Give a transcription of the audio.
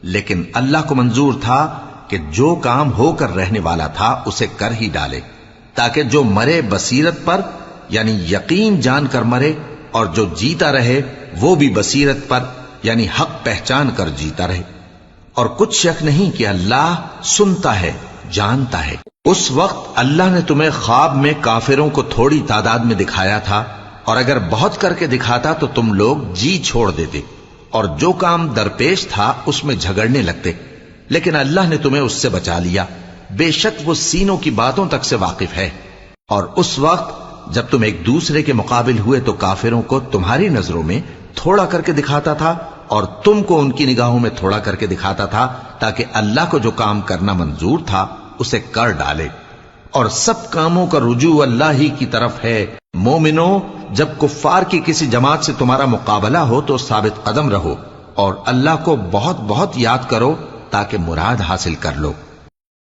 لیکن اللہ کو منظور تھا کہ جو کام ہو کر رہنے والا تھا اسے کر ہی ڈالے، تاکہ جو مرے بصیرت پر یعنی یقین جان کر مرے، اور جو جیتا رہے وہ بھی بصیرت پر یعنی حق پہچان کر جیتا رہے۔ اور کچھ شک نہیں کہ اللہ سنتا ہے، جانتا ہے۔ اس وقت اللہ نے تمہیں خواب میں کافروں کو تھوڑی تعداد میں دکھایا تھا، اور اگر بہت کر کے دکھاتا تو تم لوگ جی چھوڑ دیتے، اور جو کام درپیش تھا اس میں جھگڑنے لگتے، لیکن اللہ نے تمہیں اس سے بچا لیا، بے شک وہ سینوں کی باتوں تک سے واقف ہے۔ اور اس وقت جب تم ایک دوسرے کے مقابل ہوئے تو کافروں کو تمہاری نظروں میں تھوڑا کر کے دکھاتا تھا، اور تم کو ان کی نگاہوں میں تھوڑا کر کے دکھاتا تھا، تاکہ اللہ کو جو کام کرنا منظور تھا اسے کر ڈالے۔ اور سب کاموں کا رجوع اللہ ہی کی طرف ہے۔ مومنو، جب کفار کی کسی جماعت سے تمہارا مقابلہ ہو تو ثابت قدم رہو، اور اللہ کو بہت بہت یاد کرو تاکہ مراد حاصل کر لو۔